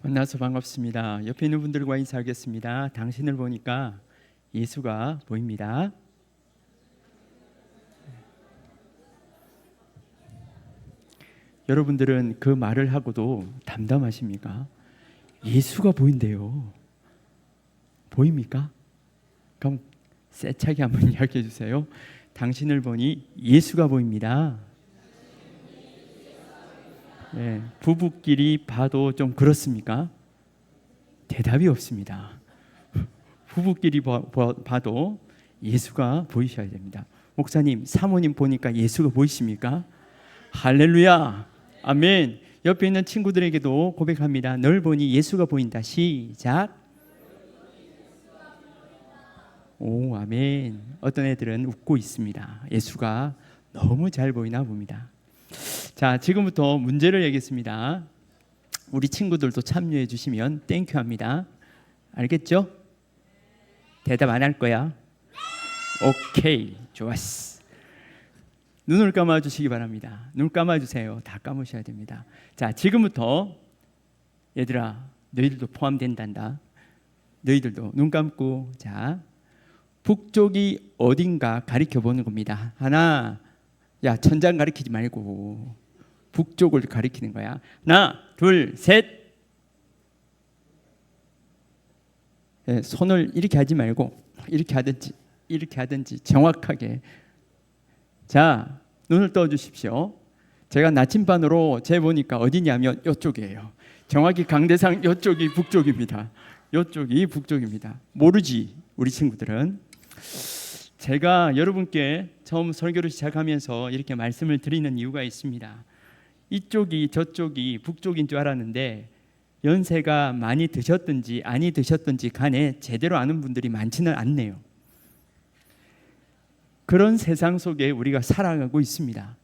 만나서 반갑습니다. 옆에 있는 분들과 인사하겠습니다. 당신을 보니까 예수가 보입니다. 여러분들은 그 말을 하고도 담담하십니까? 예수가 보인대요. 보입니까? 그럼 세차게 한번 이야기해 주세요. 당신을 보니 예수가 보입니다. 네, 부부끼리 봐도 좀 그렇습니까? 대답이 없습니다. 부부끼리 봐도 예수가 보이셔야 됩니다. 목사님, 사모님 보니까 예수가 보이십니까? 할렐루야, 아멘. 옆에 있는 친구들에게도 고백합니다. 널 보니 예수가 보인다. 시작. 오, 아멘. 어떤 애들은 웃고 있습니다. 예수가 너무 잘 보이나 봅니다. 자, 지금부터 문제를 내겠습니다. 우리 친구들도 참여해 주시면 땡큐 합니다. 알겠죠? 대답 안 할 거야? 오케이, 좋았어. 눈을 감아 주시기 바랍니다. 눈 감아 주세요. 다 감으셔야 됩니다. 자, 지금부터 얘들아, 너희들도 포함된단다. 너희들도 눈 감고, 자, 북쪽이 어딘가 가리켜 보는 겁니다. 하나, 야, 천장 가리키지 말고 북쪽을 가리키는 거야. 하나, 둘, 셋. 네, 손을 이렇게 하지 말고 이렇게 하든지 정확하게. 자, 눈을 떠 주십시오. 제가 나침반으로 재보니까 어디냐면 이쪽이에요. 정확히 강대상 이쪽이 북쪽입니다. 이쪽이 북쪽입니다. 모르지, 우리 친구들은. 제가 여러분께 처음 설교를 시작하면서 이렇게 말씀을 드리는 이유가 있습니다. 이쪽이 저쪽이 북쪽인 줄 알았는데 연세가 많이 드셨든지 아니 드셨든지 간에 제대로 아는 분들이 많지는 않네요. 그런 세상 속에 우리가 살아가고 있습니다.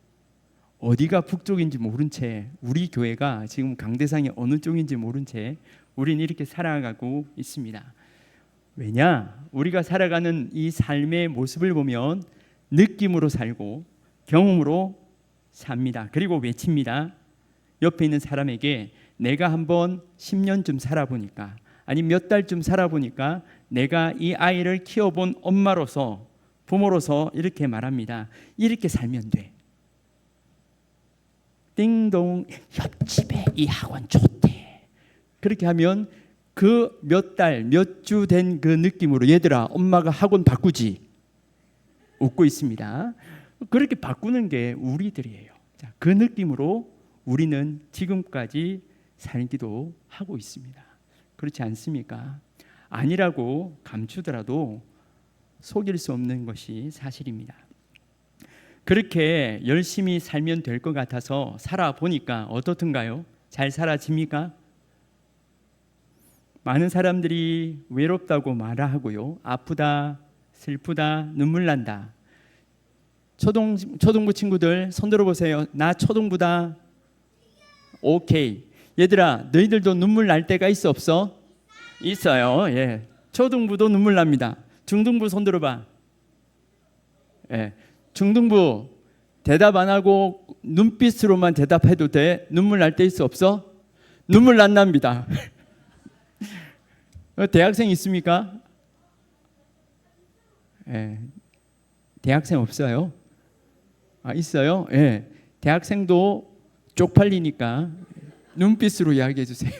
어디가 북쪽인지 모른 채 우리 교회가 지금 강대상이 어느 쪽인지 모른 채 우리는 이렇게 살아가고 있습니다. 왜냐? 우리가 살아가는 이 삶의 모습을 보면 느낌으로 살고 경험으로 삽니다. 그리고 외칩니다. 옆에 있는 사람에게 내가 한번 10년쯤 살아보니까 아니 몇 달쯤 살아보니까 내가 이 아이를 키워본 엄마로서 부모로서 이렇게 말합니다. 이렇게 살면 돼. 띵동, 옆집에 이 학원 좋대. 그렇게 하면 그 몇 달, 몇 주 된 그 느낌으로 얘들아, 엄마가 학원 바꾸지. 웃고 있습니다. 그렇게 바꾸는 게 우리들이에요. 자, 그 느낌으로 우리는 지금까지 살기도 하고 있습니다. 그렇지 않습니까? 아니라고 감추더라도 속일 수 없는 것이 사실입니다. 그렇게 열심히 살면 될 것 같아서 살아보니까 어떻든가요? 잘 살아집니까? 많은 사람들이 외롭다고 말하고요. 아프다, 슬프다, 눈물 난다. 초등부 친구들 손 들어보세요. 나 초등부다. 오케이. 얘들아, 너희들도 눈물 날 때가 있어 없어? 있어요. 예. 초등부도 눈물 납니다. 중등부 손 들어봐. 예. 중등부 대답 안 하고 눈빛으로만 대답해도 돼? 눈물 날 때 있어 없어? 눈물 난답니다. 대학생 있습니까? 예. 대학생 없어요? 아, 있어요? 예. 대학생도 쪽팔리니까 눈빛으로 이야기해 주세요.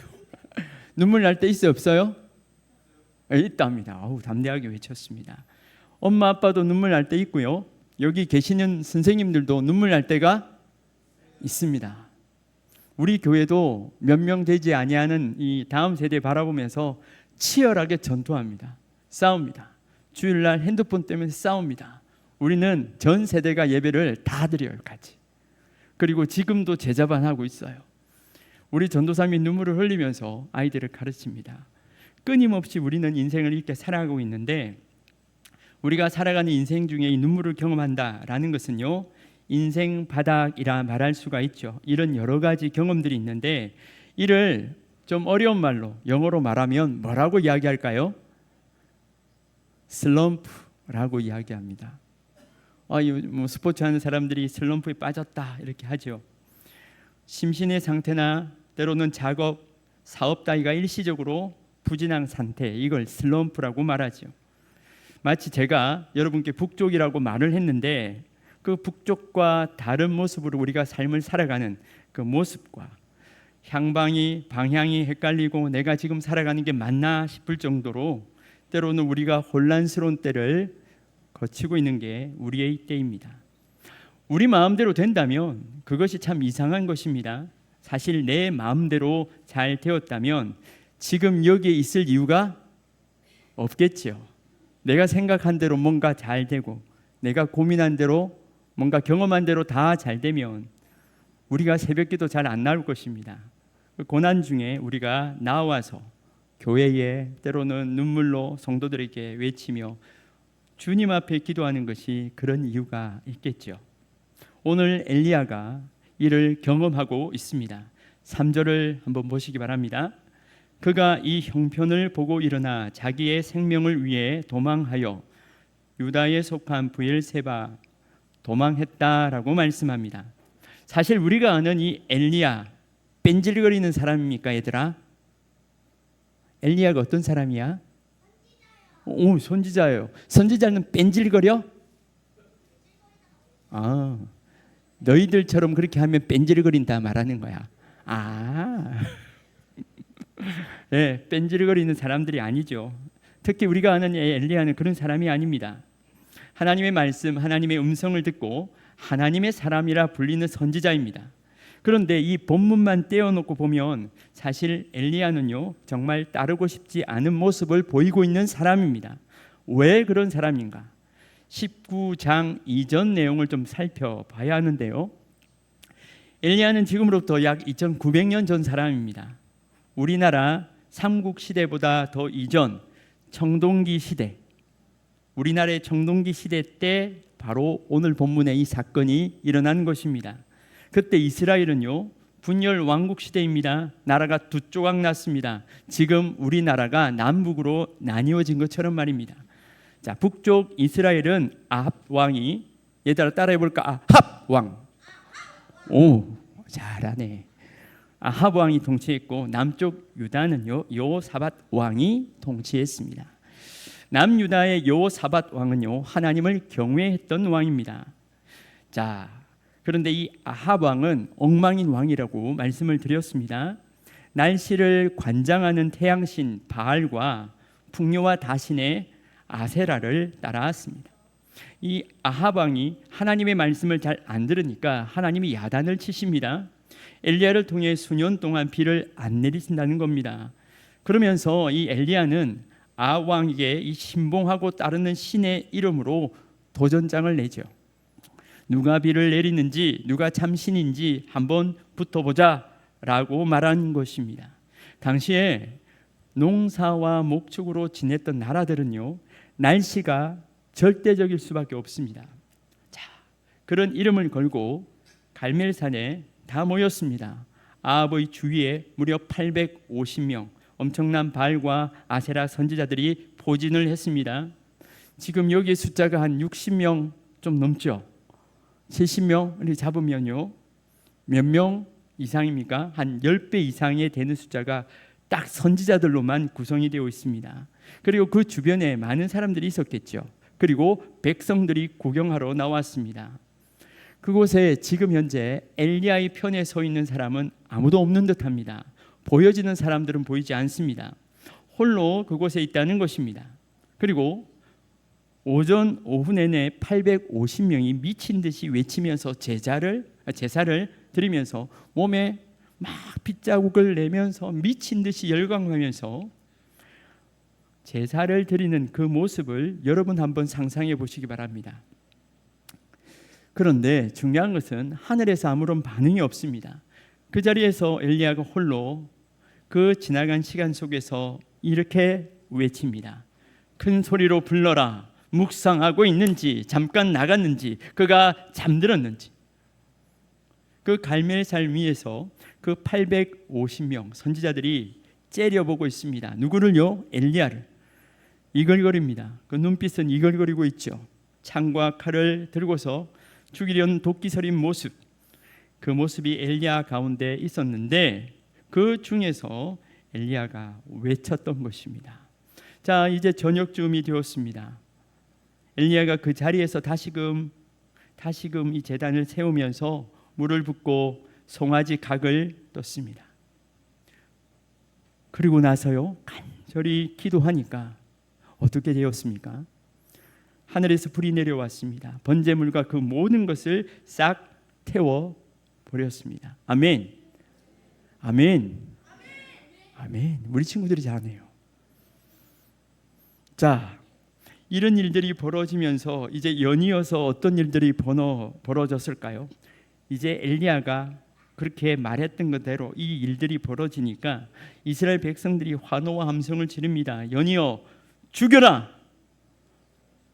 눈물 날 때 있어요? 없어요? 예, 있답니다. 아우, 담대하게 외쳤습니다. 엄마 아빠도 눈물 날 때 있고요. 여기 계시는 선생님들도 눈물 날 때가 있습니다. 우리 교회도 몇 명 되지 아니하는 이 다음 세대 바라보면서 치열하게 전투합니다. 싸웁니다. 주일날 핸드폰 때문에 싸웁니다. 우리는 전 세대가 예배를 다 드려요, 같이. 그리고 지금도 제자반하고 있어요. 우리 전도사님이 눈물을 흘리면서 아이들을 가르칩니다. 끊임없이 우리는 인생을 이렇게 살아가고 있는데 우리가 살아가는 인생 중에 이 눈물을 경험한다라는 것은요, 인생 바닥이라 말할 수가 있죠. 이런 여러 가지 경험들이 있는데 이를 좀 어려운 말로 영어로 말하면 뭐라고 이야기할까요? 슬럼프라고 이야기합니다. 뭐 스포츠 하는 사람들이 슬럼프에 빠졌다 이렇게 하죠. 심신의 상태나 때로는 작업, 사업 따위가 일시적으로 부진한 상태, 이걸 슬럼프라고 말하죠. 마치 제가 여러분께 북쪽이라고 말을 했는데 그 북쪽과 다른 모습으로 우리가 삶을 살아가는 그 모습과 방향이 헷갈리고 내가 지금 살아가는 게 맞나 싶을 정도로 때로는 우리가 혼란스러운 때를 거치고 있는 게 우리의 때입니다. 우리 마음대로 된다면 그것이 참 이상한 것입니다. 사실 내 마음대로 잘 되었다면 지금 여기에 있을 이유가 없겠죠. 내가 생각한 대로 뭔가 잘 되고 내가 고민한 대로 뭔가 경험한 대로 다 잘 되면 우리가 새벽기도 잘 안 나올 것입니다. 고난 중에 우리가 나와서 교회에 때로는 눈물로 성도들에게 외치며 주님 앞에 기도하는 것이 그런 이유가 있겠죠. 오늘 엘리야가 이를 경험하고 있습니다. 3절을 한번 보시기 바랍니다. 그가 이 형편을 보고 일어나 자기의 생명을 위해 도망하여 유다에 속한 브엘세바 도망했다라고 말씀합니다. 사실 우리가 아는 이 엘리야 뺀질거리는 사람입니까, 얘들아? 엘리야가 어떤 사람이야? 오, 선지자예요. 선지자는 뺀질거려? 너희들처럼 그렇게 하면 뺀질거린다 말하는 거야. 네, 뺀질거리는 사람들이 아니죠. 특히 우리가 아는 엘리야는 그런 사람이 아닙니다. 하나님의 말씀, 하나님의 음성을 듣고 하나님의 사람이라 불리는 선지자입니다. 그런데 이 본문만 떼어놓고 보면 사실 엘리야는요 정말 따르고 싶지 않은 모습을 보이고 있는 사람입니다. 왜 그런 사람인가? 19장 이전 내용을 좀 살펴봐야 하는데요. 엘리야는 지금으로부터 약 2900년 전 사람입니다. 우리나라 삼국시대보다 더 이전 청동기 시대, 우리나라의 청동기 시대 때 바로 오늘 본문의 이 사건이 일어난 것입니다. 그때 이스라엘은요 분열 왕국 시대입니다. 나라가 두 조각 났습니다. 지금 우리나라가 남북으로 나뉘어진 것처럼 말입니다. 자, 북쪽 이스라엘은 아합 왕이, 얘들아 따라해볼까? 아합 왕. 오, 잘하네. 아합 왕이 통치했고 남쪽 유다는요 여호사밧 왕이 통치했습니다. 남유다의 여호사밧 왕은요 하나님을 경외했던 왕입니다. 자, 그런데 이 아합 왕은 엉망인 왕이라고 말씀을 드렸습니다. 날씨를 관장하는 태양신 바알과 풍요와 다신의 아세라를 따라왔습니다. 이 아합 왕이 하나님의 말씀을 잘 안 들으니까 하나님이 야단을 치십니다. 엘리야를 통해 수년 동안 비를 안 내리신다는 겁니다. 그러면서 이 엘리야는 아합 왕에게 이 신봉하고 따르는 신의 이름으로 도전장을 내죠. 누가 비를 내리는지 누가 참 신인지 한번 붙어보자 라고 말한 것입니다. 당시에 농사와 목축으로 지냈던 나라들은요 날씨가 절대적일 수밖에 없습니다. 자, 그런 이름을 걸고 갈멜산에 다 모였습니다. 아합의 주위에 무려 850명 엄청난 바알과 아세라 선지자들이 포진을 했습니다. 지금 여기 숫자가 한 60명 좀 넘죠. 70명을 잡으면요 몇 명 이상입니까? 한 10배 이상이 되는 숫자가 딱 선지자들로만 구성이 되어 있습니다. 그리고 그 주변에 많은 사람들이 있었겠죠. 그리고 백성들이 구경하러 나왔습니다. 그곳에 지금 현재 엘리야의 편에 서 있는 사람은 아무도 없는 듯합니다. 보여지는 사람들은 보이지 않습니다. 홀로 그곳에 있다는 것입니다. 그리고 오전 오후 내내 850명이 미친 듯이 외치면서 제사를 드리면서 몸에 막 핏자국을 내면서 미친 듯이 열광하면서 제사를 드리는 그 모습을 여러분 한번 상상해 보시기 바랍니다. 그런데 중요한 것은 하늘에서 아무런 반응이 없습니다. 그 자리에서 엘리야가 홀로 그 지나간 시간 속에서 이렇게 외칩니다. 큰 소리로 불러라. 묵상하고 있는지 잠깐 나갔는지 그가 잠들었는지. 그 갈멜산 위에서 그 850명 선지자들이 째려보고 있습니다. 누구를요? 엘리야를. 이글거립니다. 그 눈빛은 이글거리고 있죠. 창과 칼을 들고서 죽이려는 도끼 서린 모습, 그 모습이 엘리야 가운데 있었는데 그 중에서 엘리야가 외쳤던 것입니다. 자, 이제 저녁쯤이 되었습니다. 엘리야가 그 자리에서 다시금 이 제단을 세우면서 물을 붓고 송아지 각을 떴습니다. 그리고 나서요, 간절히 기도하니까 어떻게 되었습니까? 하늘에서 불이 내려왔습니다. 번제물과 그 모든 것을 싹 태워 버렸습니다. 아멘. 아멘. 아멘. 우리 친구들이 잘하네요. 자, 이런 일들이 벌어지면서 이제 연이어서 어떤 일들이 벌어졌을까요? 이제 엘리야가 그렇게 말했던 그대로 이 일들이 벌어지니까 이스라엘 백성들이 환호와 함성을 지릅니다. 연이어 죽여라!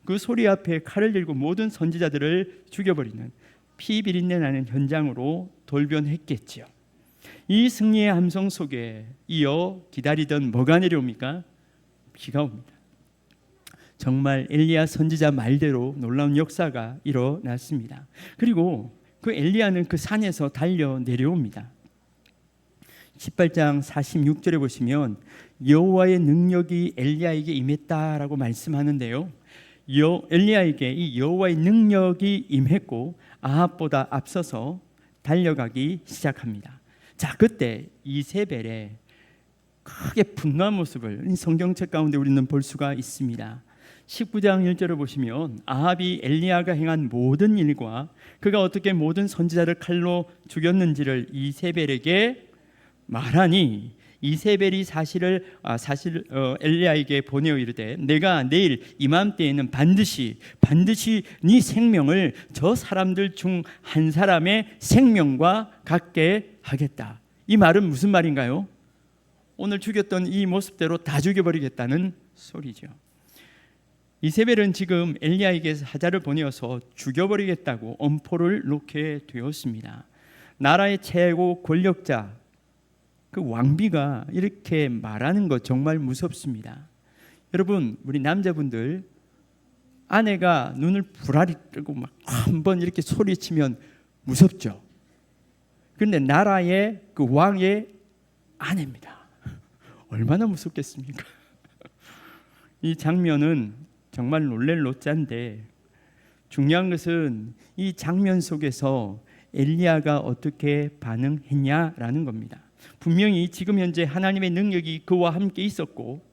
그 소리 앞에 칼을 들고 모든 선지자들을 죽여버리는 피 비린내 나는 현장으로 돌변했겠지요. 이 승리의 함성 속에 이어 기다리던 뭐가 내려옵니까? 비가 옵니다. 정말 엘리야 선지자 말대로 놀라운 역사가 일어났습니다. 그리고 그 엘리야는 그 산에서 달려 내려옵니다. 18장 46절에 보시면 여호와의 능력이 엘리야에게 임했다라고 말씀하는데요. 엘리야에게 이 여호와의 능력이 임했고 아합보다 앞서서 달려가기 시작합니다. 자, 그때 이세벨의 크게 분노한 모습을 성경책 가운데 우리는 볼 수가 있습니다. 19장 1절을 보시면 아합이 엘리야가 행한 모든 일과 그가 어떻게 모든 선지자를 칼로 죽였는지를 이세벨에게 말하니 이세벨이 사실 엘리야에게 보내어 이르되 내가 내일 이맘때에는 반드시 네 생명을 저 사람들 중 한 사람의 생명과 같게 하겠다. 이 말은 무슨 말인가요? 오늘 죽였던 이 모습대로 다 죽여버리겠다는 소리죠. 이세벨은 지금 엘리야에게 사자를 보내어서 죽여버리겠다고 엄포를 놓게 되었습니다. 나라의 최고 권력자 그 왕비가 이렇게 말하는 것 정말 무섭습니다. 여러분, 우리 남자분들 아내가 눈을 부라리 뜨고 막 한번 이렇게 소리치면 무섭죠. 그런데 나라의 그 왕의 아내입니다. 얼마나 무섭겠습니까? 이 장면은 정말 놀랄 노짜인데 중요한 것은 이 장면 속에서 엘리야가 어떻게 반응했냐라는 겁니다. 분명히 지금 현재 하나님의 능력이 그와 함께 있었고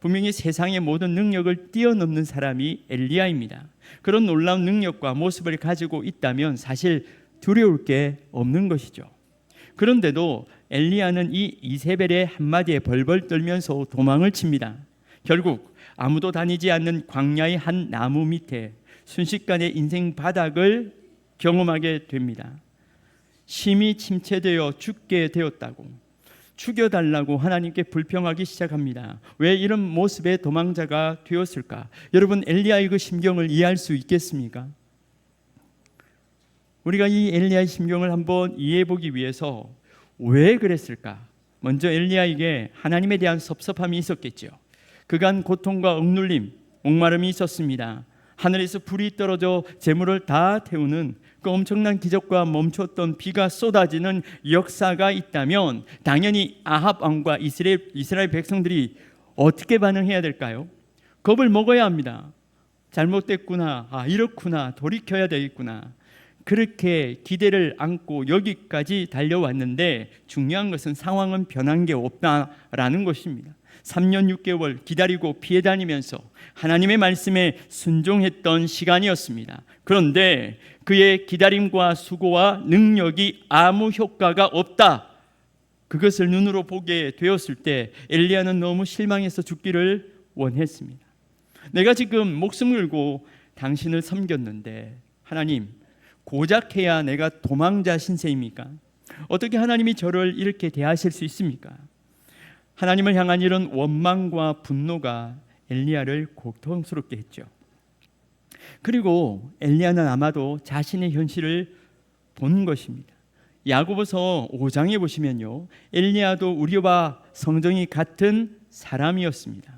분명히 세상의 모든 능력을 뛰어넘는 사람이 엘리야입니다. 그런 놀라운 능력과 모습을 가지고 있다면 사실 두려울 게 없는 것이죠. 그런데도 엘리야는 이 이세벨의 한마디에 벌벌 떨면서 도망을 칩니다. 결국 아무도 다니지 않는 광야의 한 나무 밑에 순식간에 인생 바닥을 경험하게 됩니다. 심히 침체되어 죽게 되었다고 죽여달라고 하나님께 불평하기 시작합니다. 왜 이런 모습의 도망자가 되었을까? 여러분, 엘리야의 그 심경을 이해할 수 있겠습니까? 우리가 이 엘리야의 심경을 한번 이해해 보기 위해서 왜 그랬을까? 먼저 엘리야에게 하나님에 대한 섭섭함이 있었겠죠. 그간 고통과 억눌림, 목마름이 있었습니다. 하늘에서 불이 떨어져 재물을 다 태우는 그 엄청난 기적과 멈췄던 비가 쏟아지는 역사가 있다면 당연히 아합 왕과 이스라엘 백성들이 어떻게 반응해야 될까요? 겁을 먹어야 합니다. 잘못됐구나, 이렇구나, 돌이켜야 되겠구나. 그렇게 기대를 안고 여기까지 달려왔는데 중요한 것은 상황은 변한 게 없다라는 것입니다. 3년 6개월 기다리고 피해 다니면서 하나님의 말씀에 순종했던 시간이었습니다. 그런데 그의 기다림과 수고와 능력이 아무 효과가 없다. 그것을 눈으로 보게 되었을 때 엘리야는 너무 실망해서 죽기를 원했습니다. 내가 지금 목숨 걸고 당신을 섬겼는데 하나님, 고작 해야 내가 도망자 신세입니까? 어떻게 하나님이 저를 이렇게 대하실 수 있습니까? 하나님을 향한 이런 원망과 분노가 엘리야를 고통스럽게 했죠. 그리고 엘리야는 아마도 자신의 현실을 본 것입니다. 야고보서 5장에 보시면요, 엘리야도 우리와 성정이 같은 사람이었습니다.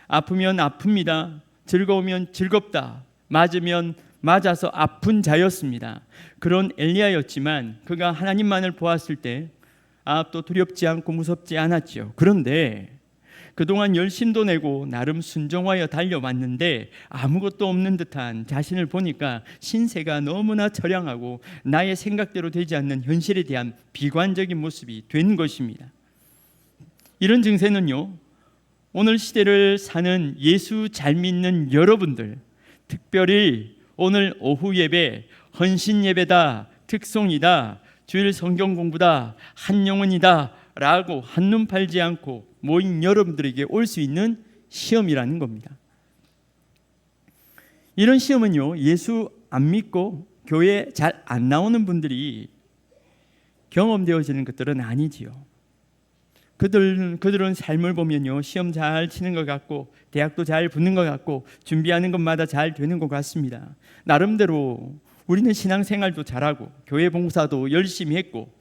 아프면 아픕니다. 즐거우면 즐겁다. 맞으면 맞아서 아픈 자였습니다. 그런 엘리야였지만 그가 하나님만을 보았을 때 또 두렵지 않고 무섭지 않았죠. 그런데 그동안 열심도 내고 나름 순종하여 달려왔는데 아무것도 없는 듯한 자신을 보니까 신세가 너무나 처량하고 나의 생각대로 되지 않는 현실에 대한 비관적인 모습이 된 것입니다. 이런 증세는요, 오늘 시대를 사는 예수 잘 믿는 여러분들, 특별히 오늘 오후 예배 헌신 예배다, 특송이다, 주일 성경 공부다, 한 영혼이다 라고 한눈 팔지 않고 모인 여러분들에게 올 수 있는 시험이라는 겁니다. 이런 시험은요, 예수 안 믿고 교회 잘 안 나오는 분들이 경험되어지는 것들은 아니지요. 그들은 삶을 보면요, 시험 잘 치는 것 같고 대학도 잘 붙는 것 같고 준비하는 것마다 잘 되는 것 같습니다. 나름대로 우리는 신앙생활도 잘하고 교회 봉사도 열심히 했고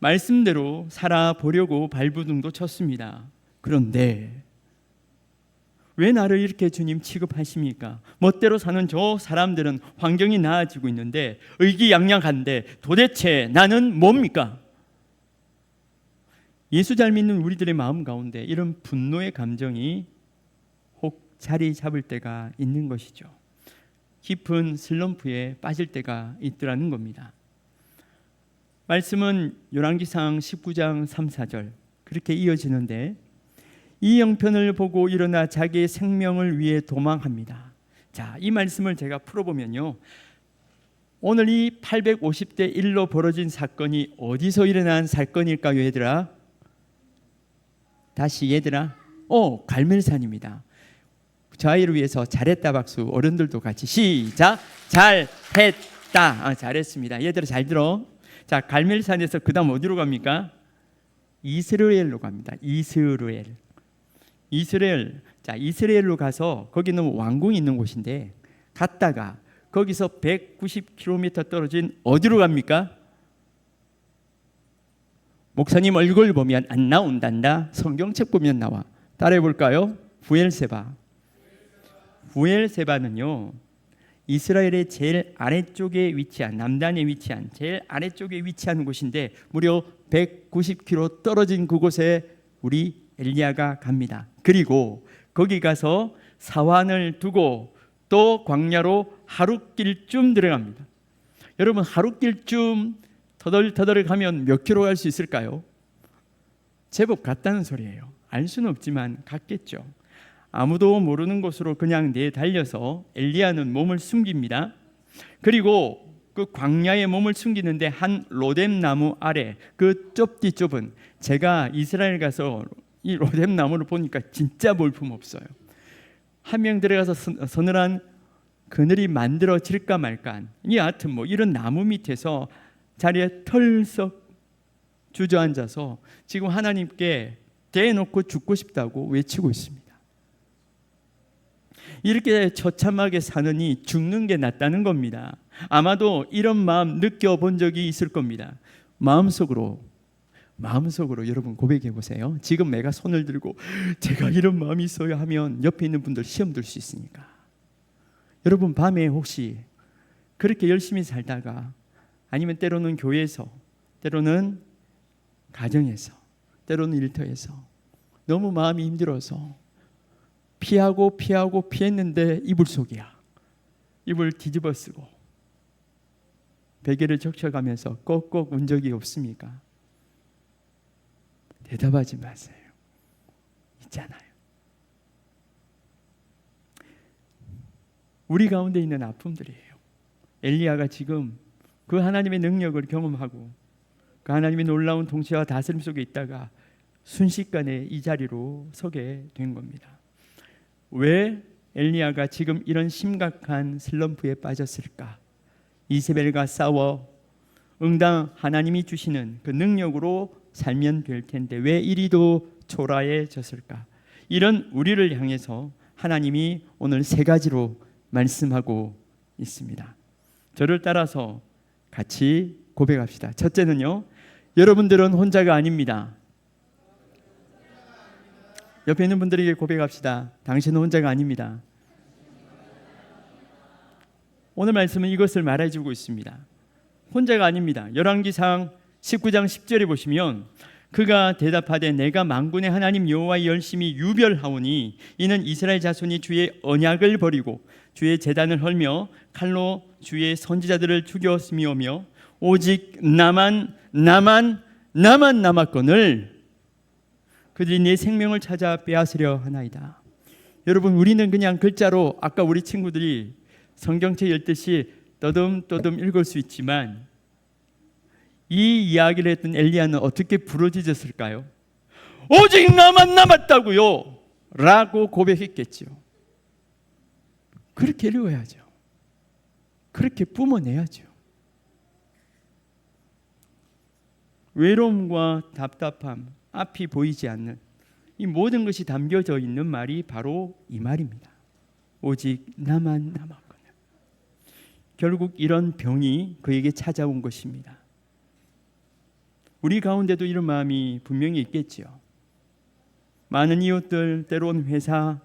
말씀대로 살아보려고 발버둥도 쳤습니다. 그런데 왜 나를 이렇게 주님 취급하십니까? 멋대로 사는 저 사람들은 환경이 나아지고 있는데 의기양양한데 도대체 나는 뭡니까? 예수 잘 믿는 우리들의 마음 가운데 이런 분노의 감정이 혹 자리 잡을 때가 있는 것이죠. 깊은 슬럼프에 빠질 때가 있더라는 겁니다. 말씀은 열왕기상 19장 3, 4절 그렇게 이어지는데 이 형편을 보고 일어나 자기의 생명을 위해 도망합니다. 자, 이 말씀을 제가 풀어보면요, 오늘 이 850대 1로 벌어진 사건이 어디서 일어난 사건일까요, 얘들아? 다시 얘들아, 갈멜산입니다. 저희를 위해서 잘했다 박수, 어른들도 같이 시작. 잘했다. 잘했습니다. 얘들아 잘 들어. 자, 갈멜산에서 그 다음 어디로 갑니까? 이스라엘로 갑니다. 이스라엘. 자, 이스라엘로 가서 거기는 왕궁이 있는 곳인데 갔다가 거기서 190km 떨어진 어디로 갑니까? 목사님 얼굴 보면 안 나온단다. 성경책 보면 나와. 따라해 볼까요? 부엘세바는요, 이스라엘의 제일 아래쪽에 위치한, 남단에 위치한 제일 아래쪽에 위치한 곳인데 무려 190km 떨어진 그곳에 우리 엘리야가 갑니다. 그리고 거기 가서 사환을 두고 또 광야로 하룻길쯤 들어갑니다. 여러분, 하룻길쯤 터덜터덜 가면 몇 킬로 갈 수 있을까요? 제법 갔다는 소리예요. 알 수는 없지만 갔겠죠. 아무도 모르는 곳으로 그냥 내달려서 엘리야는 몸을 숨깁니다. 그리고 그 광야에 몸을 숨기는데 한 로뎀 나무 아래, 그 좁은, 제가 이스라엘 가서 이 로뎀 나무를 보니까 진짜 볼품 없어요. 한 명 들어가서 서늘한 그늘이 만들어질까 말까, 여하튼 뭐 이런 나무 밑에서 자리에 털썩 주저앉아서 지금 하나님께 대놓고 죽고 싶다고 외치고 있습니다. 이렇게 처참하게 사느니 죽는 게 낫다는 겁니다. 아마도 이런 마음 느껴본 적이 있을 겁니다. 마음속으로 여러분 고백해 보세요. 지금 내가 손을 들고 제가 이런 마음이 있어요 하면 옆에 있는 분들 시험 들 수 있으니까. 여러분, 밤에 혹시 그렇게 열심히 살다가 아니면 때로는 교회에서, 때로는 가정에서, 때로는 일터에서 너무 마음이 힘들어서 피했는데 이불 속이야. 이불 뒤집어 쓰고 베개를 적셔가면서 꼭꼭 운 적이 없습니까? 대답하지 마세요. 있잖아요. 우리 가운데 있는 아픔들이에요. 엘리야가 지금 그 하나님의 능력을 경험하고 그 하나님의 놀라운 통치와 다스림 속에 있다가 순식간에 이 자리로 서게 된 겁니다. 왜 엘리야가 지금 이런 심각한 슬럼프에 빠졌을까? 이세벨과 싸워 응당 하나님이 주시는 그 능력으로 살면 될 텐데 왜 이리도 초라해졌을까? 이런 우리를 향해서 하나님이 오늘 세 가지로 말씀하고 있습니다. 저를 따라서 같이 고백합시다. 첫째는요, 여러분들은 혼자가 아닙니다. 옆에 있는 분들에게 고백합시다. 당신은 혼자가 아닙니다. 오늘 말씀은 이것을 말해주고 있습니다. 혼자가 아닙니다. 열왕기상 19장 10절에 보시면 그가 대답하되 내가 만군의 하나님 여호와의 열심히 유별하오니 이는 이스라엘 자손이 주의 언약을 버리고 주의 제단을 헐며 칼로 주의 선지자들을 죽였음이오며 오직 나만 남았거늘 그들이 내 생명을 찾아 빼앗으려 하나이다. 여러분, 우리는 그냥 글자로 아까 우리 친구들이 성경책 읽듯이 떠듬떠듬 읽을 수 있지만 이 이야기를 했던 엘리야는 어떻게 부르짖었을까요? 오직 나만 남았다고요 라고 고백했겠죠. 그렇게 읽어야죠. 그렇게 뿜어내야죠. 외로움과 답답함, 앞이 보이지 않는 이 모든 것이 담겨져 있는 말이 바로 이 말입니다. 오직 나만 남았거늘. 결국 이런 병이 그에게 찾아온 것입니다. 우리 가운데도 이런 마음이 분명히 있겠지요. 많은 이웃들, 때론 회사,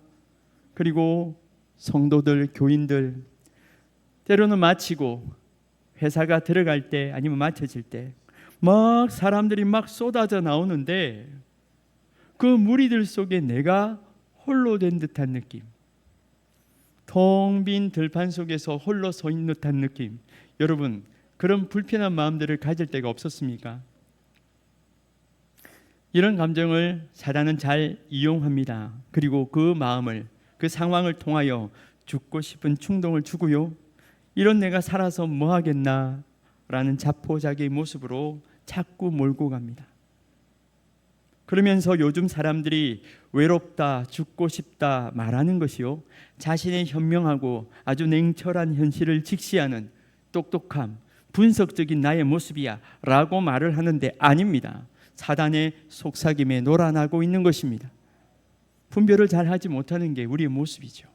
그리고 성도들, 교인들, 때로는 마치고 회사가 들어갈 때 아니면 마쳐질 때 막 사람들이 막 쏟아져 나오는데 그 무리들 속에 내가 홀로 된 듯한 느낌, 텅 빈 들판 속에서 홀로 서 있는 듯한 느낌. 여러분, 그런 불편한 마음들을 가질 때가 없었습니까? 이런 감정을 사단은 잘 이용합니다. 그리고 그 마음을, 그 상황을 통하여 죽고 싶은 충동을 주고요, 이런 내가 살아서 뭐 하겠나 라는 자포자기의 모습으로 자꾸 몰고 갑니다. 그러면서 요즘 사람들이 외롭다, 죽고 싶다 말하는 것이요, 자신의 현명하고 아주 냉철한 현실을 직시하는 똑똑함, 분석적인 나의 모습이야 라고 말을 하는데 아닙니다. 사단의 속삭임에 놀아나고 있는 것입니다. 분별을 잘 하지 못하는 게 우리의 모습이죠.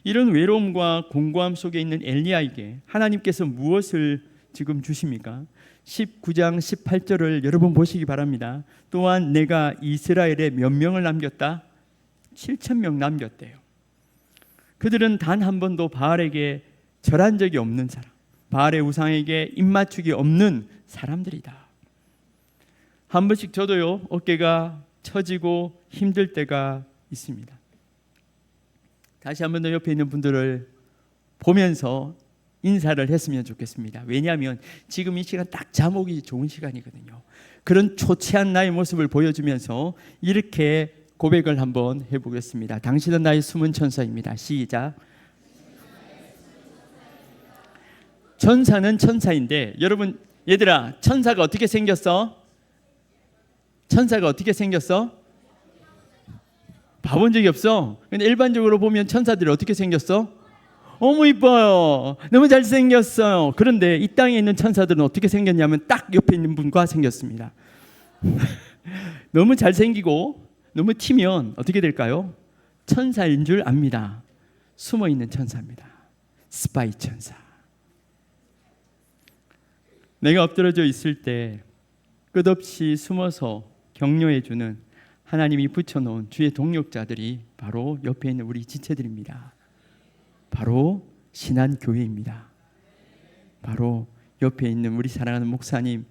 이런 외로움과 공고함 속에 있는 엘리야에게 하나님께서 무엇을 지금 주십니까? 19장 18절을 여러분 보시기 바랍니다. 또한 내가 이스라엘에 몇 명을 남겼다? 7,000명 남겼대요. 그들은 단 한 번도 바알에게 절한 적이 없는 사람, 바알의 우상에게 입맞추기 없는 사람들이다. 한 번씩 저도요, 어깨가 처지고 힘들 때가 있습니다. 다시 한 번 더 옆에 있는 분들을 보면서 인사를 했으면 좋겠습니다. 왜냐하면 지금 이 시간 딱 잠오기 좋은 시간이거든요. 그런 초췌한 나의 모습을 보여주면서 이렇게 고백을 한번 해보겠습니다. 당신은 나의 숨은 천사입니다. 시작. 천사는 천사인데, 여러분, 얘들아, 천사가 어떻게 생겼어? 천사가 어떻게 생겼어? 봐본 적이 없어. 근데 일반적으로 보면 천사들이 어떻게 생겼어? 너무 이뻐요. 너무 잘생겼어요. 그런데 이 땅에 있는 천사들은 어떻게 생겼냐면 딱 옆에 있는 분과 생겼습니다. 너무 잘생기고 너무 튀면 어떻게 될까요? 천사인 줄 압니다. 숨어있는 천사입니다. 스파이 천사. 내가 엎드러져 있을 때 끝없이 숨어서 격려해주는 하나님이 붙여놓은 주의 동력자들이 바로 옆에 있는 우리 지체들입니다. 바로 신한교회입니다. 바로 옆에 있는 우리 사랑하는 목사님,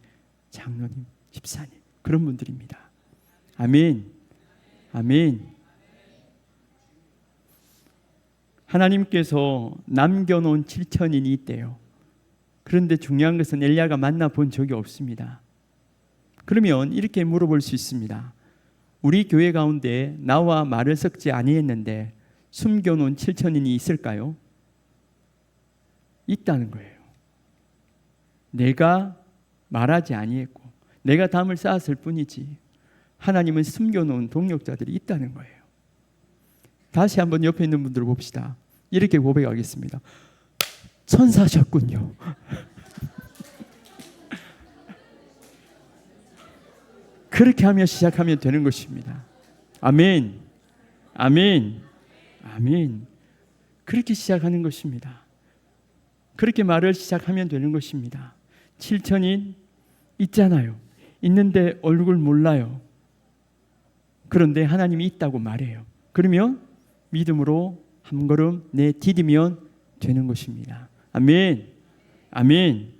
장로님, 집사님, 그런 분들입니다. 아멘. 아멘. 하나님께서 남겨놓은 7,000인이 있대요. 그런데 중요한 것은 엘리야가 만나본 적이 없습니다. 그러면 이렇게 물어볼 수 있습니다. 우리 교회 가운데 나와 말을 섞지 아니했는데 숨겨놓은 7,000인이 있을까요? 있다는 거예요. 내가 말하지 아니했고 내가 담을 쌓았을 뿐이지 하나님은 숨겨놓은 동력자들이 있다는 거예요. 다시 한번 옆에 있는 분들을 봅시다. 이렇게 고백하겠습니다. 천사셨군요. 그렇게 하며 시작하면 되는 것입니다. 아멘. 아멘. 아멘. 그렇게 시작하는 것입니다. 그렇게 말을 시작하면 되는 것입니다. 7,000인 있잖아요. 있는데 얼굴 몰라요. 그런데 하나님이 있다고 말해요. 그러면 믿음으로 한 걸음 내디디면 되는 것입니다. 아멘. 아멘.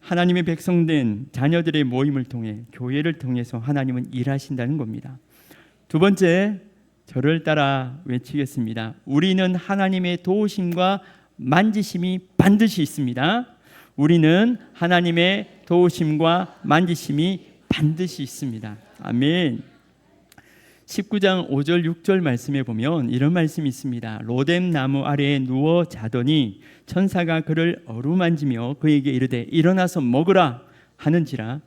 하나님의 백성된 자녀들의 모임을 통해 교회를 통해서 하나님은 일하신다는 겁니다. 두 번째, 저를 따라 외치겠습니다. 우리는 하나님의 도우심과 만지심이 반드시 있습니다. 우리는 하나님의 도우심과 만지심이 반드시 있습니다. 아멘. 19장 5절 6절 말씀에 보면 이런 말씀이 있습니다. 로뎀 나무 아래에 누워 자더니 천사가 그를 어루만지며 그에게 이르되 일어나서 먹으라 하는지라.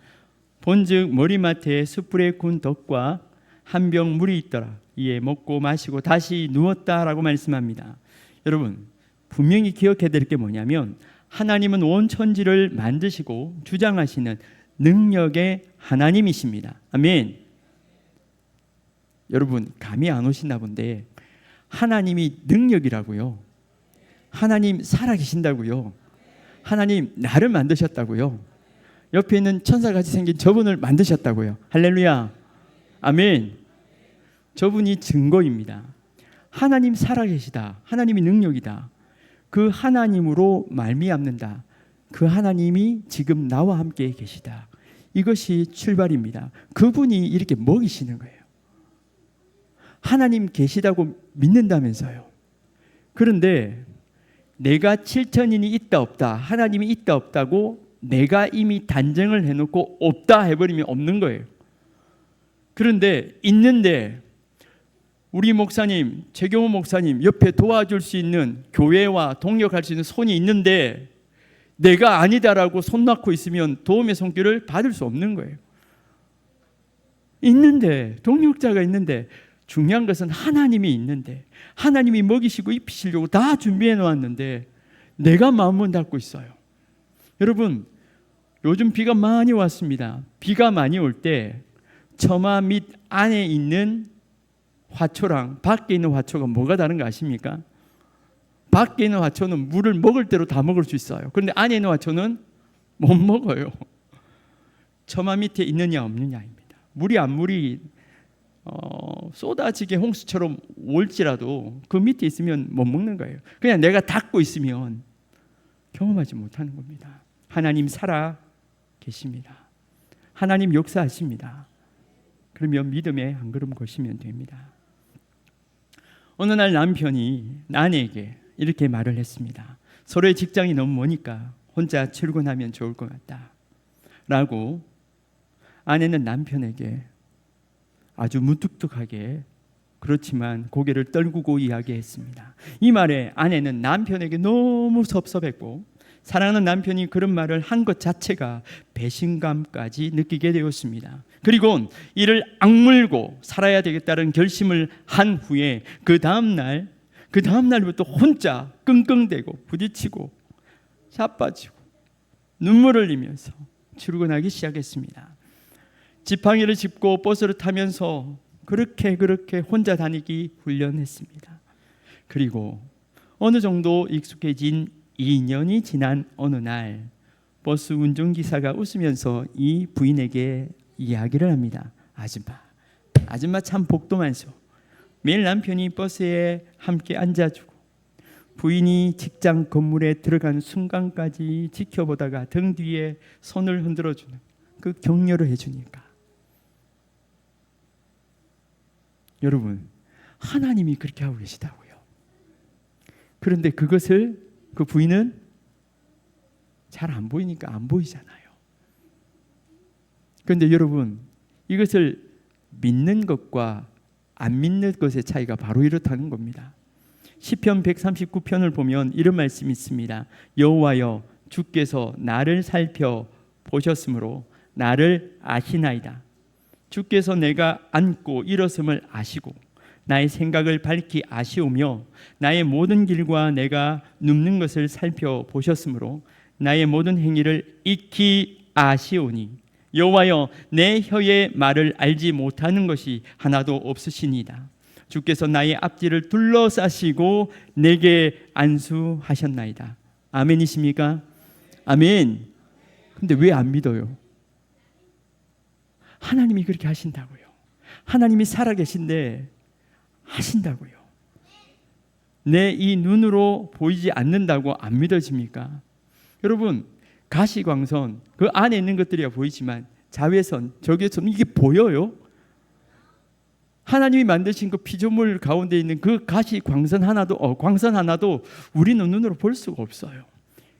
본즉 머리맡에 숯불에 구운 덕과 한 병 물이 있더라. 이에 먹고 마시고 다시 누웠다라고 말씀합니다. 여러분, 분명히 기억해야 될 게 뭐냐면 하나님은 온 천지를 만드시고 주장하시는 능력의 하나님이십니다. 아멘. 여러분, 감이 안 오시나 본데 하나님이 능력이라고요. 하나님 살아계신다고요. 하나님 나를 만드셨다고요. 옆에 있는 천사같이 생긴 저분을 만드셨다고요. 할렐루야. 아멘. 저분이 증거입니다. 하나님 살아계시다. 하나님이 능력이다. 그 하나님으로 말미암는다. 그 하나님이 지금 나와 함께 계시다. 이것이 출발입니다. 그분이 이렇게 먹이시는 거예요. 하나님 계시다고 믿는다면서요. 그런데 내가 7천인이 있다 없다, 하나님이 있다 없다고 내가 이미 단정을 해놓고 없다 해버리면 없는 거예요. 그런데 있는데 우리 목사님, 최경호 목사님 옆에 도와줄 수 있는, 교회와 동력할 수 있는 손이 있는데 내가 아니다라고 손 놓고 있으면 도움의 손길을 받을 수 없는 거예요. 있는데, 동력자가 있는데, 중요한 것은 하나님이 있는데, 하나님이 먹이시고 입히시려고 다 준비해 놓았는데 내가 마음만 닫고 있어요. 여러분, 요즘 비가 많이 왔습니다. 비가 많이 올 때 처마 밑 안에 있는 화초랑 밖에 있는 화초가 뭐가 다른가 아십니까? 밖에 있는 화초는 물을 먹을 대로 다 먹을 수 있어요. 그런데 안에 있는 화초는 못 먹어요. 처마 밑에 있느냐 없느냐입니다. 물이 쏟아지게 홍수처럼 올지라도 그 밑에 있으면 못 먹는 거예요. 그냥 내가 닫고 있으면 경험하지 못하는 겁니다. 하나님 살아 계십니다. 하나님 역사하십니다. 그러면 믿음에 한 걸음 거시면 됩니다. 어느 날 남편이 아내에게 이렇게 말을 했습니다. 서로의 직장이 너무 머니까 혼자 출근하면 좋을 것 같다 라고 아내는 남편에게 아주 무뚝뚝하게, 그렇지만 고개를 떨구고 이야기했습니다. 이 말에 아내는 남편에게 너무 섭섭했고 사랑하는 남편이 그런 말을 한 것 자체가 배신감까지 느끼게 되었습니다. 그리고 이를 악물고 살아야 되겠다는 결심을 한 후에 그 다음날부터 혼자 끙끙대고 부딪히고 자빠지고 눈물을 흘리면서 출근하기 시작했습니다. 지팡이를 짚고 버스를 타면서 그렇게 혼자 다니기 훈련했습니다. 그리고 어느 정도 익숙해진 2년이 지난 어느 날 버스 운전기사가 웃으면서 이 부인에게 이야기를 합니다. 아줌마 참 복도 많소. 매일 남편이 버스에 함께 앉아주고 부인이 직장 건물에 들어가는 순간까지 지켜보다가 등 뒤에 손을 흔들어주는 그 격려를 해주니까. 여러분, 하나님이 그렇게 하고 계시다고요. 그런데 그것을 그 부인은 잘 안 보이니까 안 보이잖아요. 그런데 여러분, 이것을 믿는 것과 안 믿는 것의 차이가 바로 이렇다는 겁니다. 시편 139편을 보면 이런 말씀이 있습니다. 여호와여, 주께서 나를 살펴보셨으므로 나를 아시나이다. 주께서 내가 앉고 일어섬을 아시고 나의 생각을 밝히 아시오며 나의 모든 길과 내가 눕는 것을 살펴보셨으므로 나의 모든 행위를 익히 아시오니 여호와여, 내 혀의 말을 알지 못하는 것이 하나도 없으시니이다. 주께서 나의 앞뒤를 둘러싸시고 내게 안수하셨나이다. 아멘이십니까? 아멘. 근데 왜 안 믿어요? 하나님이 그렇게 하신다고요. 하나님이 살아계신데 하신다고요. 내 이 눈으로 보이지 않는다고 안 믿어집니까? 여러분, 가시광선, 그 안에 있는 것들이야 보이지만 자외선, 적외선 이게 보여요? 하나님이 만드신 그 피조물 가운데 있는 그 가시광선 하나도 광선 하나도 우리는 눈으로 볼 수가 없어요.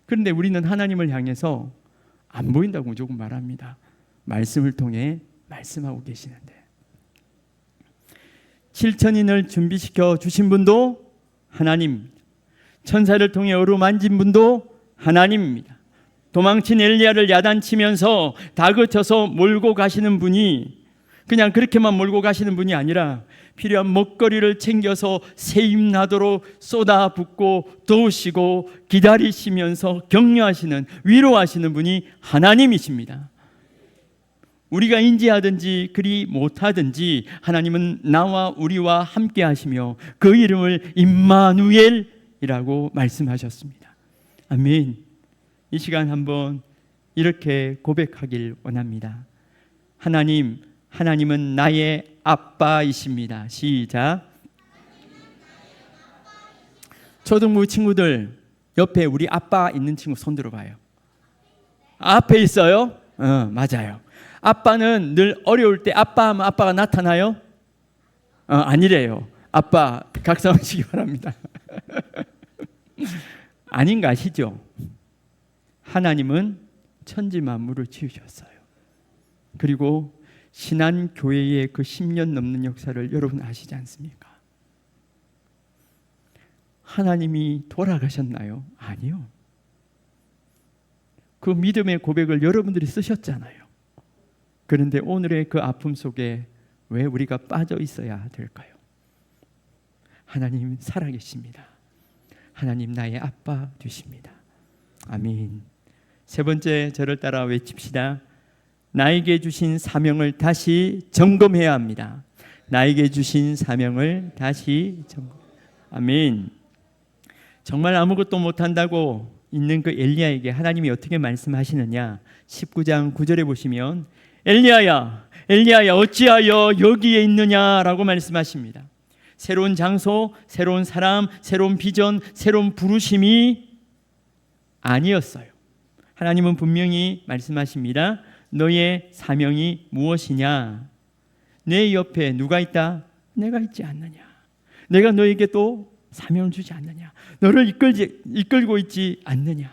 그런데 우리는 하나님을 향해서 안 보인다고 무조건 말합니다. 말씀을 통해 말씀하고 계시는데, 7천인을 준비시켜 주신 분도 하나님입니다. 천사를 통해 어루만진 분도 하나님입니다. 도망친 엘리야를 야단치면서 다그쳐서 몰고 가시는 분이 그냥 그렇게만 몰고 가시는 분이 아니라 필요한 먹거리를 챙겨서 세임나도록 쏟아붓고 도우시고 기다리시면서 격려하시는, 위로하시는 분이 하나님이십니다. 우리가 인지하든지 그리 못하든지 하나님은 나와 우리와 함께 하시며 그 이름을 임마누엘이라고 말씀하셨습니다. 아멘. 이 시간 한번 이렇게 고백하길 원합니다. 하나님은 나의 아빠이십니다. 시작. 초등부 친구들 옆에 우리 아빠 있는 친구 손 들어봐요. 앞에 있어요? 맞아요. 아빠는 늘 어려울 때 아빠 하면 아빠가 나타나요? 아니래요. 아빠 각성하시기 바랍니다. 아닌 거 아시죠? 하나님은 천지 만물을 지으셨어요. 그리고 신한교회의 그 10년 넘는 역사를 여러분 아시지 않습니까? 하나님이 돌아가셨나요? 아니요. 그 믿음의 고백을 여러분들이 쓰셨잖아요. 그런데 오늘의 그 아픔 속에 왜 우리가 빠져 있어야 될까요? 하나님 살아계십니다. 하나님 나의 아빠 되십니다. 아멘. 세 번째, 저를 따라 외칩시다. 나에게 주신 사명을 다시 점검해야 합니다. 나에게 주신 사명을 다시 점검. 아멘. 정말 아무것도 못한다고 있는 그 엘리야에게 하나님이 어떻게 말씀하시느냐? 19장 9절에 보시면 엘리야야 어찌하여 여기에 있느냐라고 말씀하십니다. 새로운 장소, 새로운 사람, 새로운 비전, 새로운 부르심이 아니었어요. 하나님은 분명히 말씀하십니다. 너의 사명이 무엇이냐? 내 옆에 누가 있다? 내가 있지 않느냐? 내가 너에게 또 사명을 주지 않느냐? 너를 이끌고 있지 않느냐?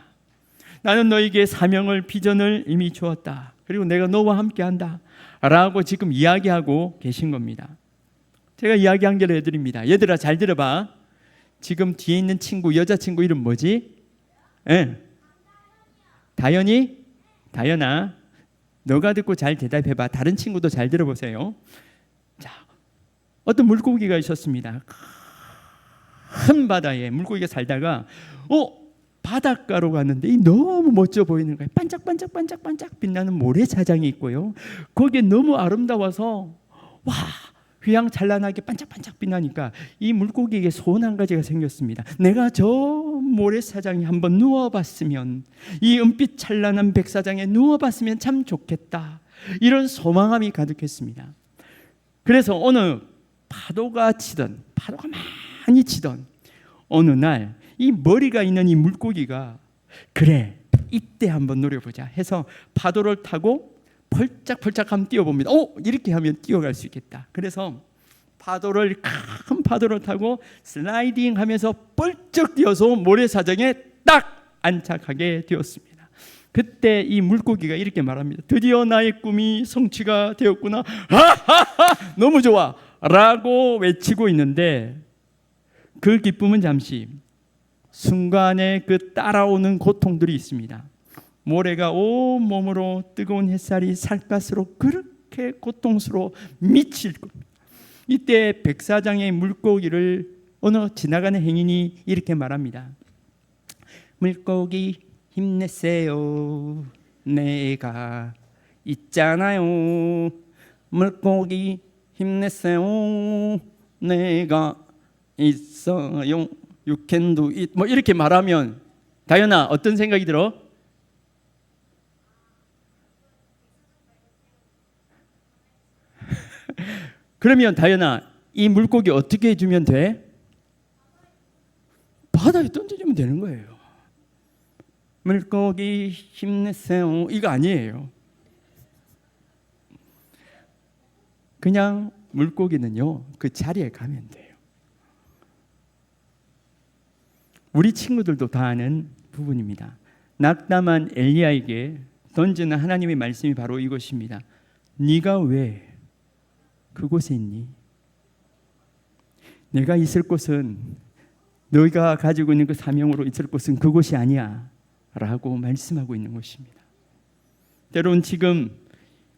나는 너에게 사명을, 비전을 이미 주었다. 그리고 내가 너와 함께 한다 라고 지금 이야기하고 계신 겁니다. 제가 이야기 한 개를 해드립니다. 얘들아 잘 들어봐. 지금 뒤에 있는 친구, 여자친구 이름 뭐지? 다연이? 다연아, 너가 듣고 잘 대답해봐. 다른 친구도 잘 들어보세요. 자, 어떤 물고기가 있었습니다. 큰 바다에 물고기가 살다가 바닷가로 갔는데 너무 멋져 보이는 거예요. 반짝반짝 빛나는 모래사장이 있고요. 거기에 너무 아름다워서 와, 휘황찬란하게 반짝반짝 빛나니까 이 물고기에게 소원 한 가지가 생겼습니다. 내가 저 모래사장에 한번 누워봤으면, 이 은빛 찬란한 백사장에 누워봤으면 참 좋겠다. 이런 소망함이 가득했습니다. 그래서 어느 파도가 많이 치던 어느 날 이 머리가 있는 이 물고기가 그래 이때 한번 노려보자 해서 파도를 타고 펄짝펄짝 한번 뛰어봅니다. 이렇게 하면 뛰어갈 수 있겠다. 그래서 큰 파도를 타고 슬라이딩 하면서 펄쩍 뛰어서 모래사장에 딱 안착하게 되었습니다. 그때 이 물고기가 이렇게 말합니다. 드디어 나의 꿈이 성취가 되었구나. 하하하, 너무 좋아 라고 외치고 있는데 그 기쁨은 잠시, 순간에 그 따라오는 고통들이 있습니다. 모래가 온 몸으로 뜨거운 햇살이 살갗으로 그렇게 고통스러워 미칠 겁니다. 이때 백사장의 물고기를 어느 지나가는 행인이 이렇게 말합니다. 물고기 힘내세요. 내가 있잖아요. 물고기 힘내세요. 내가 있어요. You can do it. 뭐 이렇게 말하면 다연아 어떤 생각이 들어? 그러면 다연아 이 물고기 어떻게 해주면 돼? 바다에 던져주면 되는 거예요. 물고기 힘내세요 이거 아니에요. 그냥 물고기는요 그 자리에 가면 돼요. 우리 친구들도 다 아는 부분입니다. 낙담한 엘리야에게 던지는 하나님의 말씀이 바로 이것입니다. 네가 왜 그곳에 있니? 내가 있을 곳은 너희가 가지고 있는 그 사명으로 있을 곳은 그곳이 아니야 라고 말씀하고 있는 것입니다. 때론 지금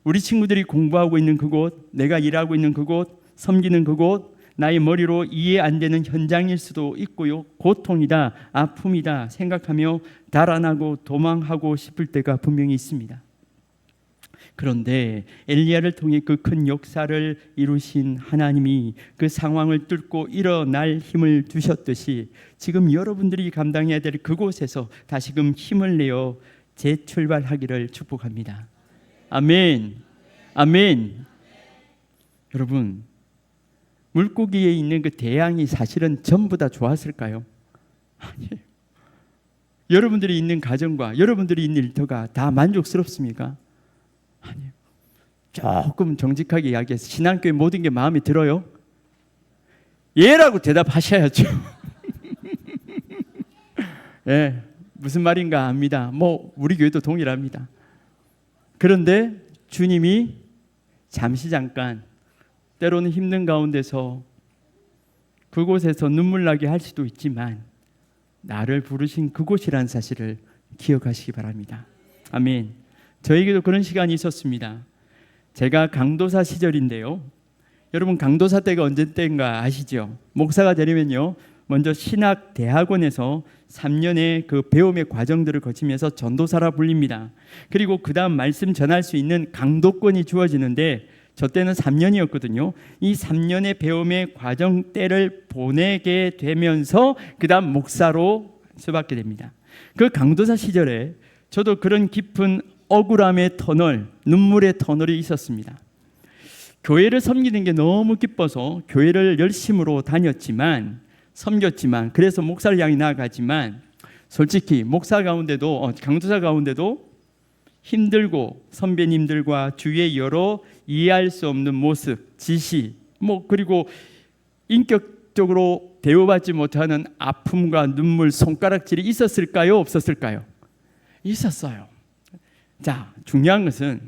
우리 친구들이 공부하고 있는 그곳, 내가 일하고 있는 그곳, 섬기는 그곳, 나의 머리로 이해 안 되는 현장일 수도 있고요. 고통이다, 아픔이다 생각하며 달아나고 도망하고 싶을 때가 분명히 있습니다. 그런데 엘리야를 통해 그 큰 역사를 이루신 하나님이 그 상황을 뚫고 일어날 힘을 주셨듯이 지금 여러분들이 감당해야 될 그곳에서 다시금 힘을 내어 재출발하기를 축복합니다. 아멘. 아멘. 여러분, 물고기에 있는 그 대양이 사실은 전부 다 좋았을까요? 아니에요. 여러분들이 있는 가정과 여러분들이 있는 일터가 다 만족스럽습니까? 아니요. 조금 정직하게 이야기해서 신앙교회 모든 게 마음에 들어요? 예라고 대답하셔야죠. 예, 무슨 말인가 압니다. 뭐 우리 교회도 동일합니다. 그런데 주님이 잠깐 때로는 힘든 가운데서 그곳에서 눈물 나게 할 수도 있지만 나를 부르신 그곳이라는 사실을 기억하시기 바랍니다. 아멘. 저에게도 그런 시간이 있었습니다. 제가 강도사 시절인데요. 여러분 강도사 때가 언제 때인가 아시죠? 목사가 되려면요. 먼저 신학대학원에서 3년의 그 배움의 과정들을 거치면서 전도사라 불립니다. 그리고 그 다음 말씀 전할 수 있는 강도권이 주어지는데 저 때는 3년이었거든요. 이 3년의 배움의 과정 때를 보내게 되면서 그 다음 목사로 수받게 됩니다. 그 강도사 시절에 저도 그런 깊은 억울함의 터널, 눈물의 터널이 있었습니다. 교회를 섬기는 게 너무 기뻐서 교회를 열심으로 다녔지만 섬겼지만 그래서 목사를 향해 나아가지만 솔직히 목사 가운데도 강도사 가운데도 힘들고 선배님들과 주위의 여러 이해할 수 없는 모습, 지시 그리고 인격적으로 대우받지 못하는 아픔과 눈물, 손가락질이 있었을까요? 없었을까요? 있었어요. 자, 중요한 것은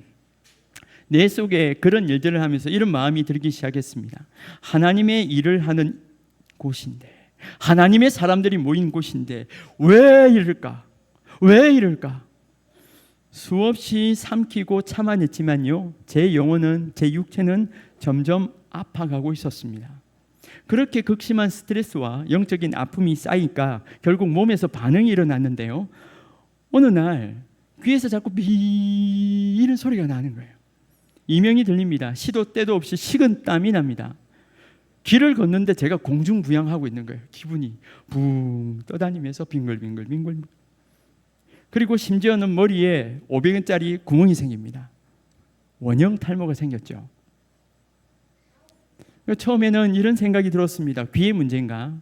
내 속에 그런 일들을 하면서 이런 마음이 들기 시작했습니다. 하나님의 일을 하는 곳인데 하나님의 사람들이 모인 곳인데 왜 이럴까? 왜 이럴까? 수없이 삼키고 참아냈지만요, 제 영혼은, 제 육체는 점점 아파가고 있었습니다. 그렇게 극심한 스트레스와 영적인 아픔이 쌓이니까 결국 몸에서 반응이 일어났는데요, 어느 날 귀에서 자꾸 비 이런 소리가 나는 거예요. 이명이 들립니다. 시도 때도 없이 식은 땀이 납니다. 길을 걷는데 제가 공중부양하고 있는 거예요. 기분이 붕 떠다니면서 빙글빙글. 그리고 심지어는 머리에 500원짜리 구멍이 생깁니다. 원형 탈모가 생겼죠. 처음에는 이런 생각이 들었습니다. 귀의 문제인가?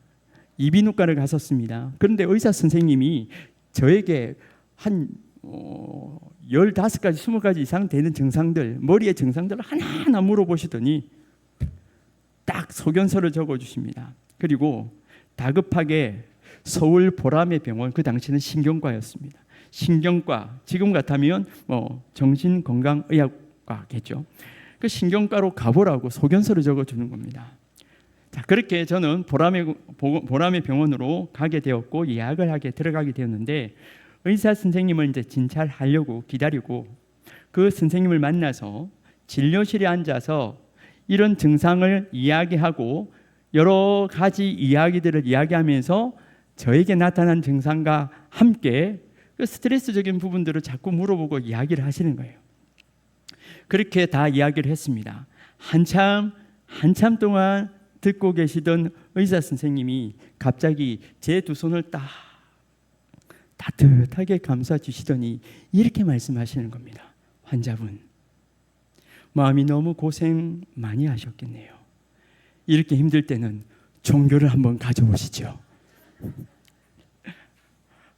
이비인후과를 갔었습니다. 그런데 의사 선생님이 저에게 한 15가지, 20가지 이상 되는 증상들, 머리의 증상들을 하나하나 물어보시더니 딱 소견서를 적어주십니다. 그리고 다급하게 서울 보람의 병원, 그 당시는 신경과였습니다. 신경과, 지금 같으면 정신건강의학과겠죠. 그 신경과로 가보라고 소견서를 적어주는 겁니다. 자, 그렇게 저는 보람의 병원으로 가게 되었고 예약을 하게 들어가게 되었는데 의사 선생님을 이제 진찰하려고 기다리고 그 선생님을 만나서 진료실에 앉아서 이런 증상을 이야기하고 여러 가지 이야기들을 이야기하면서 저에게 나타난 증상과 함께 그 스트레스적인 부분들을 자꾸 물어보고 이야기를 하시는 거예요. 그렇게 다 이야기를 했습니다. 한참 동안 듣고 계시던 의사 선생님이 갑자기 제 두 손을 딱 따뜻하게 감싸 주시더니 이렇게 말씀하시는 겁니다. 환자분, 마음이 너무 고생 많이 하셨겠네요. 이렇게 힘들 때는 종교를 한번 가져보시죠.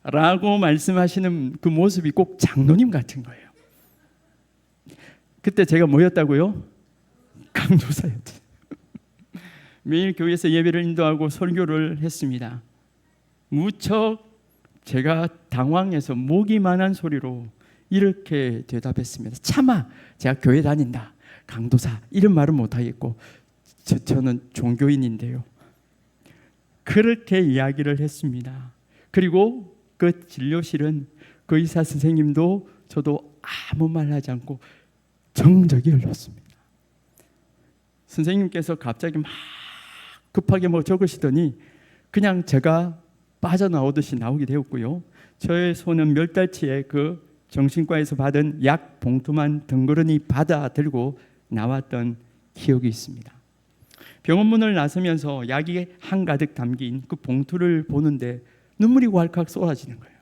라고 말씀하시는 그 모습이 꼭 장로님 같은 거예요. 그때 제가 뭐였다고요? 강도사였죠. 매일 교회에서 예배를 인도하고 설교를 했습니다. 무척 제가 당황해서 목이 만한 소리로 이렇게 대답했습니다. 차마 제가 교회 다닌다, 강도사 이런 말은 못하겠고 저는 종교인인데요. 그렇게 이야기를 했습니다. 그리고 그 진료실은 그 의사 선생님도 저도 아무 말 하지 않고 정적이 흘렀습니다. 선생님께서 갑자기 막 급하게 뭐 적으시더니 그냥 제가 빠져나오듯이 나오게 되었고요. 저의 손은 몇 달치의 그 정신과에서 받은 약 봉투만 덩그러니 받아 들고 나왔던 기억이 있습니다. 병원 문을 나서면서 약이 한가득 담긴 그 봉투를 보는데 눈물이 왈칵 쏟아지는 거예요.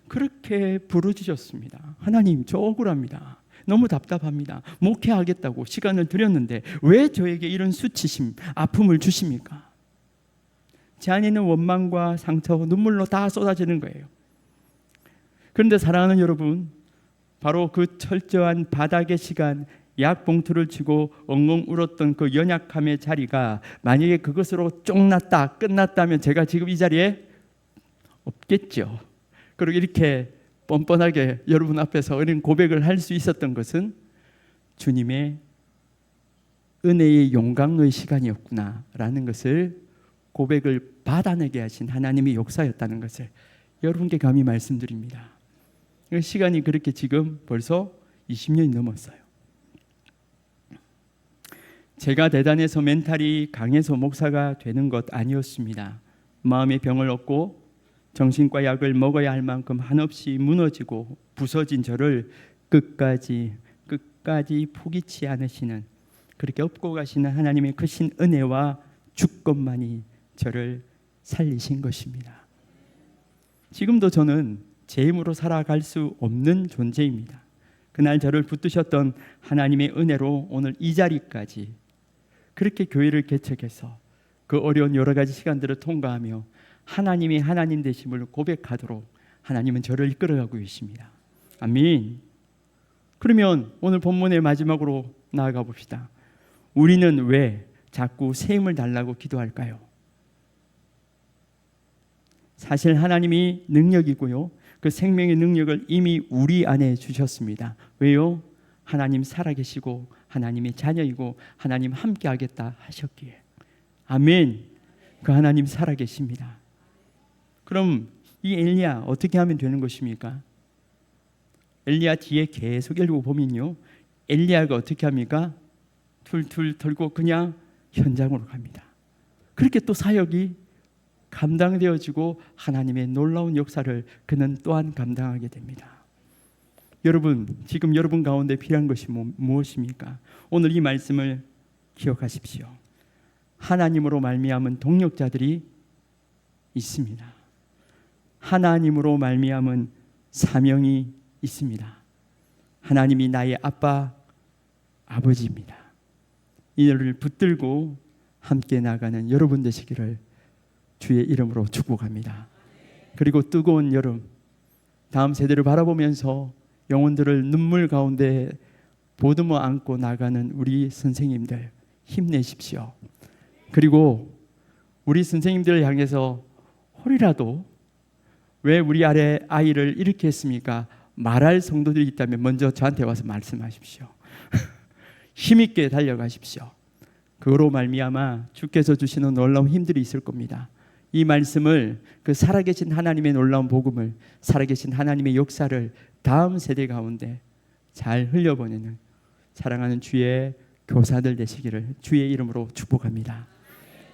그렇게 부르짖었습니다. 하나님, 저 억울합니다. 너무 답답합니다. 목회하겠다고 시간을 드렸는데 왜 저에게 이런 수치심, 아픔을 주십니까? 제 안에 있는 원망과 상처, 눈물로 다 쏟아지는 거예요. 그런데 사랑하는 여러분, 바로 그 철저한 바닥의 시간, 약 봉투를 쥐고 엉엉 울었던 그 연약함의 자리가 만약에 그것으로 쫑났다, 끝났다면 제가 지금 이 자리에 없겠죠. 그리고 이렇게 뻔뻔하게 여러분 앞에서 이런 고백을 할 수 있었던 것은 주님의 은혜의 용광로의 시간이었구나라는 것을 고백을 받아내게 하신 하나님의 역사였다는 것을 여러분께 감히 말씀드립니다. 시간이 그렇게 지금 벌써 20년이 넘었어요. 제가 대단해서 멘탈이 강해서 목사가 되는 것 아니었습니다. 마음의 병을 얻고 정신과 약을 먹어야 할 만큼 한없이 무너지고 부서진 저를 끝까지 포기치 않으시는, 그렇게 업고 가시는 하나님의 크신 은혜와 주권만이 저를 살리신 것입니다. 지금도 저는 제 힘으로 살아갈 수 없는 존재입니다. 그날 저를 붙드셨던 하나님의 은혜로 오늘 이 자리까지 그렇게 교회를 개척해서 그 어려운 여러 가지 시간들을 통과하며 하나님이 하나님 되심을 고백하도록 하나님은 저를 이끌어가고 계십니다. 아멘. 그러면 오늘 본문의 마지막으로 나아가 봅시다. 우리는 왜 자꾸 새 힘을 달라고 기도할까요? 사실 하나님이 능력이고요, 그 생명의 능력을 이미 우리 안에 주셨습니다. 왜요? 하나님 살아계시고 하나님의 자녀이고 하나님 함께 하겠다 하셨기에. 아멘. 그 하나님 살아계십니다. 그럼 이 엘리야 어떻게 하면 되는 것입니까? 엘리야 뒤에 계속 읽어보면요, 엘리야가 어떻게 합니까? 툴툴 털고 그냥 현장으로 갑니다. 그렇게 또 사역이 감당되어지고 하나님의 놀라운 역사를 그는 또한 감당하게 됩니다. 여러분, 지금 여러분 가운데 필요한 것이 무엇입니까? 오늘 이 말씀을 기억하십시오. 하나님으로 말미암은 동력자들이 있습니다. 하나님으로 말미암은 사명이 있습니다. 하나님이 나의 아빠, 아버지입니다. 이를 붙들고 함께 나가는 여러분 되시기를 주의 이름으로 축복합니다. 그리고 뜨거운 여름, 다음 세대를 바라보면서 영혼들을 눈물 가운데 보듬어 안고 나가는 우리 선생님들 힘내십시오. 그리고 우리 선생님들을 향해서 혹이라도 왜 우리 아래 아이를 이렇게 했습니까? 말할 성도들이 있다면 먼저 저한테 와서 말씀하십시오. 힘있게 달려가십시오. 그로 말미암아 주께서 주시는 놀라운 힘들이 있을 겁니다. 이 말씀을, 그 살아계신 하나님의 놀라운 복음을, 살아계신 하나님의 역사를 다음 세대 가운데 잘 흘려보내는 사랑하는 주의 교사들 되시기를 주의 이름으로 축복합니다.